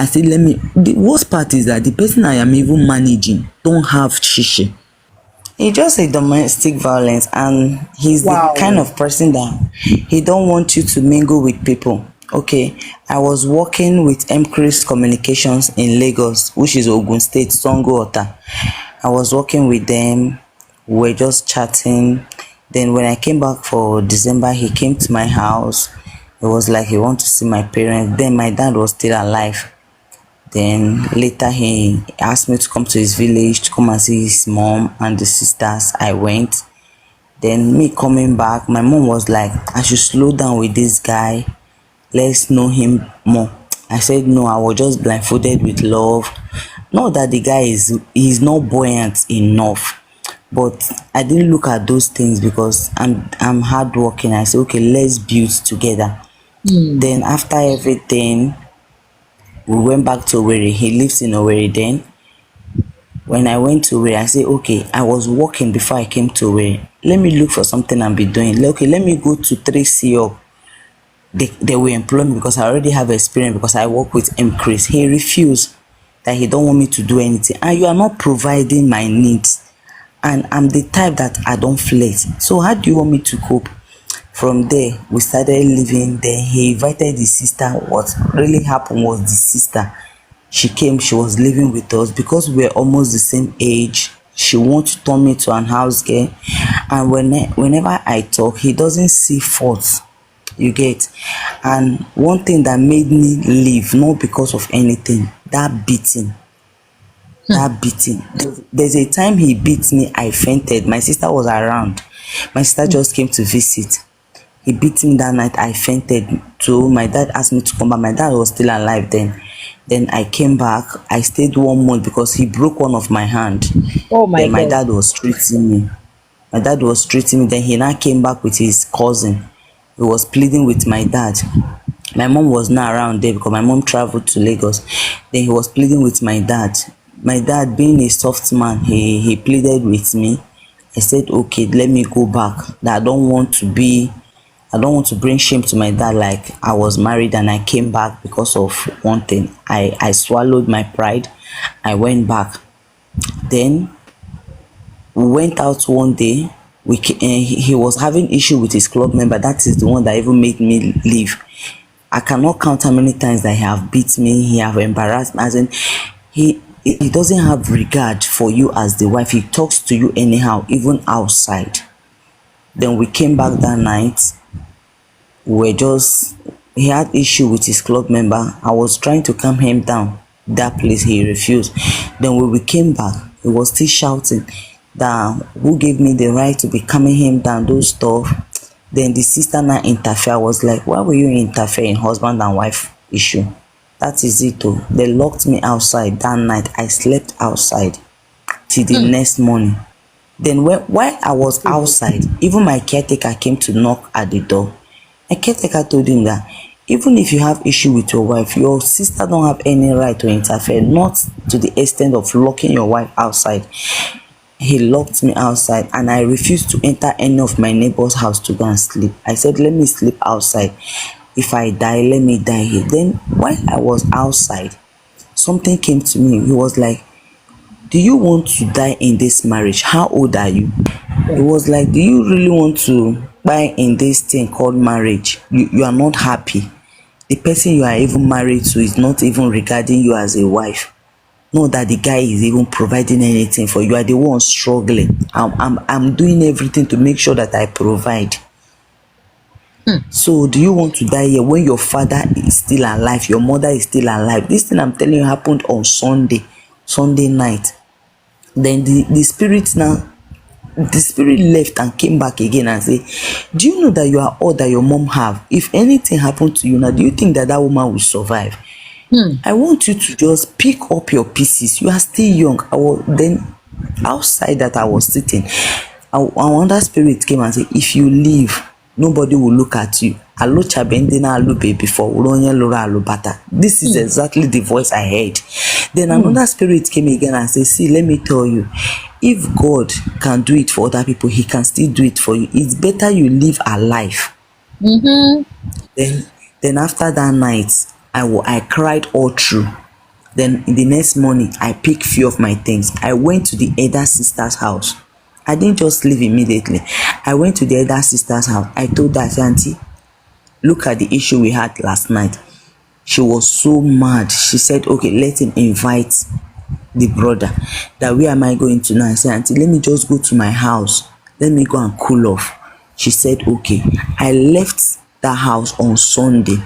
I said, let me. The worst part is that the person I am even managing don't have shishi. He just a domestic violence, and he's the kind Wow. of person that he don't want you to mingle with people. Okay, I was working with Mchris Communications in Lagos, which is Ogun State, Songo Ota. I was working with them. We were just chatting. Then when I came back for December, he came to my house. It was like he wanted to see my parents. Then my dad was still alive. Then later he asked me to come to his village to come and see his mom and the sisters. I went. Then me coming back, my mom was like, I should slow down with this guy. Let's know him more. I said no, I was just blindfolded with love. Not that the guy is not buoyant enough. But I didn't look at those things because I'm hardworking. I said, okay, let's build together. Then after everything, we went back to Owerri. He lives in Owerri then. When I went to Owerri, I said, okay, I was working before I came to Owerri. Let me look for something and be doing. Okay, let me go to 3C up. They will employ me because I already have experience because I work with Chris. He refused that he don't want me to do anything. And you are not providing my needs. And I'm the type that I don't flex. So how do you want me to cope? From there, we started living. Then he invited his sister. What really happened was the sister, she came, she was living with us because we were almost the same age. She wants to turn me to an house girl. And whenever I talk, he doesn't see faults. You get? And one thing that made me leave, not because of anything, that beating. That beating. There's a time he beat me, I fainted. My sister was around. My sister just came to visit. He beat me that night, I fainted. So my dad asked me to come back. My dad was still alive then. Then I came back. I stayed 1 month because he broke one of my hand. Oh my Then my God. dad was treating me. My dad was treating me. Then he now came back with his cousin. He was pleading with my dad. My mom was not around there because my mom traveled to Lagos. Then he was pleading with my dad. My dad, being a soft man, he pleaded with me. I said, okay, let me go back. That I don't want to bring shame to my dad like I was married and I came back because of one thing. I swallowed my pride. I went back. Then we went out one day. He was having issue with his club member. That is the one that even made me leave. I cannot count how many times that he have beat me. He have embarrassed me. As in, he doesn't have regard for you as the wife. He talks to you anyhow, even outside. Then we came back that night. He had issue with his club member. I was trying to calm him down. That place he refused. Then when we came back, he was still shouting that who gave me the right to be calming him down, those stuff. Then the sister now interfere. I was like, why will you interfere in husband and wife issue? That is it though. They locked me outside that night. I slept outside till the next morning. Then while I was outside, even my caretaker came to knock at the door. My caretaker told him that even if you have issue with your wife, your sister don't have any right to interfere, not to the extent of locking your wife outside. He locked me outside and I refused to enter any of my neighbor's house to go and sleep. I said, let me sleep outside. If I die, let me die here. Then while I was outside, something came to me. He was like, do you want to die in this marriage? How old are you? It was like, do you really want to die in this thing called marriage? You are not happy. The person you are even married to is not even regarding you as a wife. Not that the guy is even providing anything for you. You are the one struggling. I'm doing everything to make sure that I provide. So do you want to die here when your father is still alive, your mother is still alive? This thing I'm telling you happened on Sunday night. Then the spirit left and came back again and say, do you know that you are all that your mom have? If anything happened to you now, do you think that that woman will survive? I want you to just pick up your pieces. You are still young. Then outside that I was sitting, another spirit came and said, if you leave, nobody will look at you. Alo chabendina alo baby for ulonya lora alo bata. This is exactly the voice I heard. Then another spirit came again and said, see, let me tell you, if God can do it for other people, he can still do it for you. It's better you live alive. Then after that night, I cried all through. Then in the next morning, I picked few of my things. I went to the elder sister's house. I didn't just leave immediately. I went to the elder sister's house. I told her, I said, auntie, look at the issue we had last night. She was so mad. She said, okay, let him invite the brother. That where am I going to now? I said, auntie, let me just go to my house. Let me go and cool off. She said, okay. I left that house on Sunday.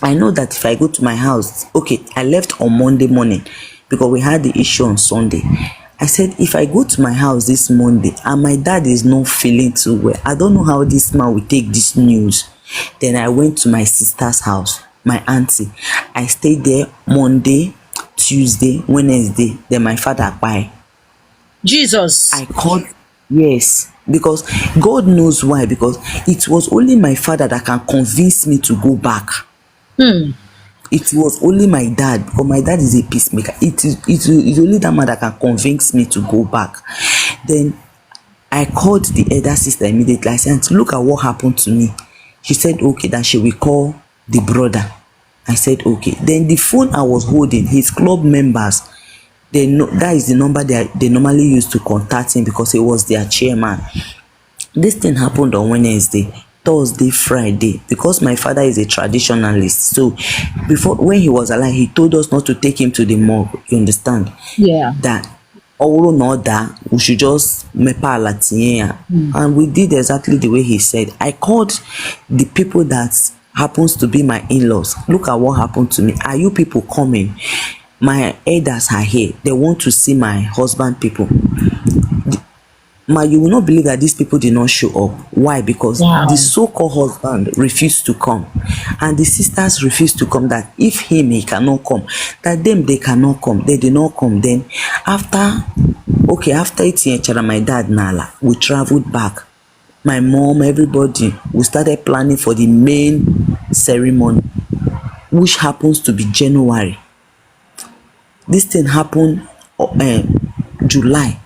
I know that if I go to my house, okay, I left on Monday morning because we had the issue on Sunday. I said, if I go to my house this Monday and my dad is not feeling too well, I don't know how this man will take this news. Then I went to my sister's house, my auntie. I stayed there Monday, Tuesday, Wednesday. Then my father bye. Jesus. I called, yes, because God knows why, because it was only my father that can convince me to go back. It was only my dad, because my dad is a peacemaker. It's only that man that can convince me to go back. Then I called the elder sister immediately. I said, look at what happened to me. She said, okay, that she will call the brother. I said, okay. Then the phone I was holding, his club members, they know that is the number they normally use to contact him because he was their chairman. This thing happened on Wednesday, Thursday, Friday. Because my father is a traditionalist, so before, when he was alive, he told us not to take him to the morgue. You understand? Yeah. That all not that we should just mepa latin, and we did exactly the way he said. I called the people that happens to be my in-laws. Look at what happened to me. Are you people coming? My elders are here. They want to see my husband people. You will not believe that these people did not show up. Why? Because Wow. the so-called husband refused to come, and the sisters refused to come. That if he cannot come, that them they cannot come. They did not come. Then after it's my dad Nala, we traveled back. My mom, everybody, we started planning for the main ceremony, which happens to be January. This thing happened July.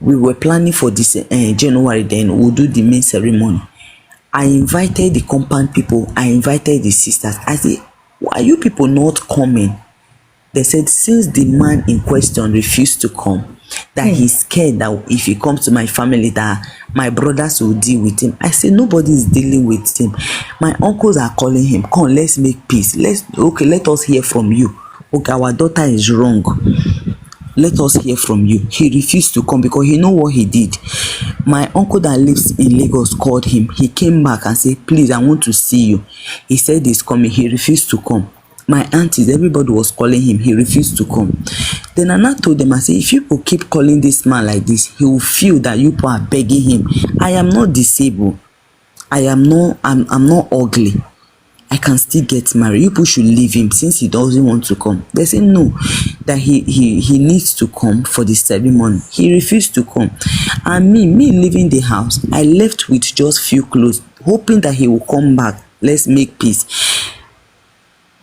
We were planning for this January, then we'll do the main ceremony. I invited the compound people, I invited the sisters. I said, why are you people not coming? They said, since the man in question refused to come, that he's scared that if he comes to my family, that my brothers will deal with him. I said, nobody is dealing with him. My uncles are calling him, come, let's make peace. Let us hear from you. Okay, our daughter is wrong. Let us hear from you. He refused to come because he know what he did. My uncle that lives in Lagos called him. He came back and said, please, I want to see you. He said he's coming. He refused to come. My aunties, everybody was calling him. He refused to come. Then I now told them, I said, if you people keep calling this man like this, he will feel that you people are begging him. I am not disabled. I'm not ugly. I can still get married. You people should leave him since he doesn't want to come. They say no, that he needs to come for the ceremony. He refused to come. And me leaving the house, I left with just few clothes, hoping that he will come back. Let's make peace.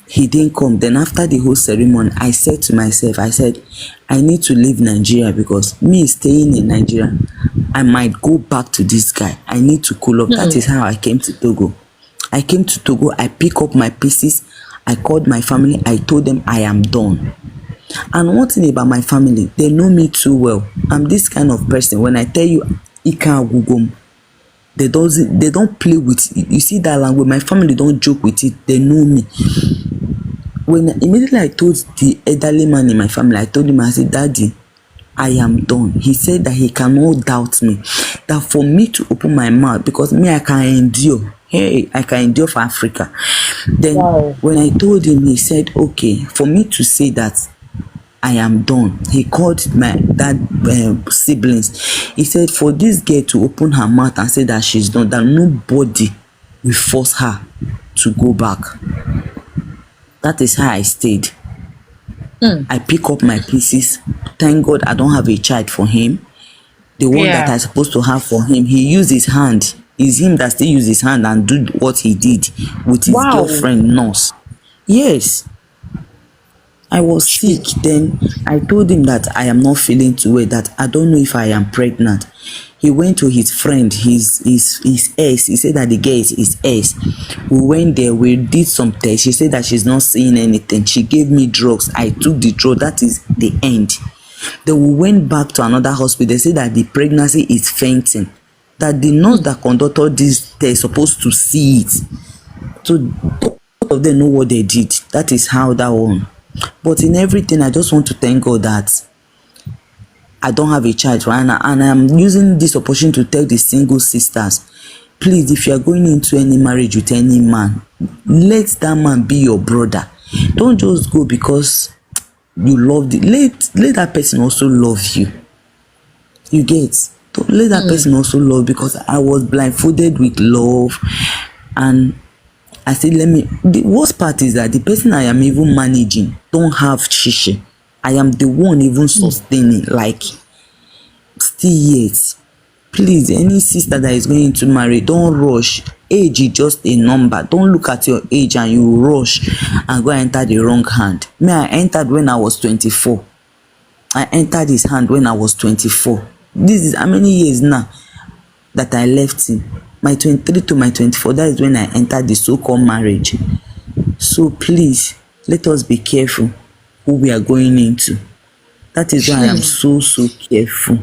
He didn't come. Then after the whole ceremony, I said to myself, I said, I need to leave Nigeria because me staying in Nigeria, I might go back to this guy. I need to cool up. That is how I came to Togo. I came to Togo, I pick up my pieces, I called my family, I told them I am done. And one thing about my family, they know me too well. I'm this kind of person. When I tell you Ika Gugum, they don't play with it. You see that language, my family don't joke with it, they know me. When immediately I told the elderly man in my family, I told him, I said, Daddy, I am done. He said that he cannot doubt me. That for me to open my mouth, because me, I can endure. Hey, I can endure for Africa. Then when I told him, he said, okay, for me to say that I am done. He called my siblings. He said, for this girl to open her mouth and say that she's done, that nobody will force her to go back. That is how I stayed. I pick up my pieces. Thank God I don't have a child for him. The one that I'm supposed to have for him, he used his hand. It's him that still used his hand and do what he did with his girlfriend nurse. Yes. I was sick. Then I told him that I am not feeling too well, that I don't know if I am pregnant. He went to his friend, his ex. He said that the girl is his ex. We went there, we did some tests. She said that she's not seeing anything. She gave me drugs. I took the drug. That is the end. Then we went back to another hospital. They said that the pregnancy is fainting. That the nurse that conducted this test is supposed to see it. So both of them know what they did. That is how that one. But in everything, I just want to thank God that I don't have a child right now, and I'm using this opportunity to tell the single sisters, please, if you are going into any marriage with any man, let that man be your brother. Don't just go because you love it. Let that person also love you. You get? Don't let that person also love, because I was blindfolded with love, and I said, let me. The worst part is that the person I am even managing don't have shishi. I am the one even sustaining, like, still yet. Please, any sister that is going to marry, don't rush. Age is just a number. Don't look at your age and you rush and go and enter the wrong hand. Me, I entered when I was 24. I entered his hand when I was 24. This is how many years now that I left him? My 23 to my 24, that is when I entered the so-called marriage. So please, let us be careful who we are going into. That is why I am so careful.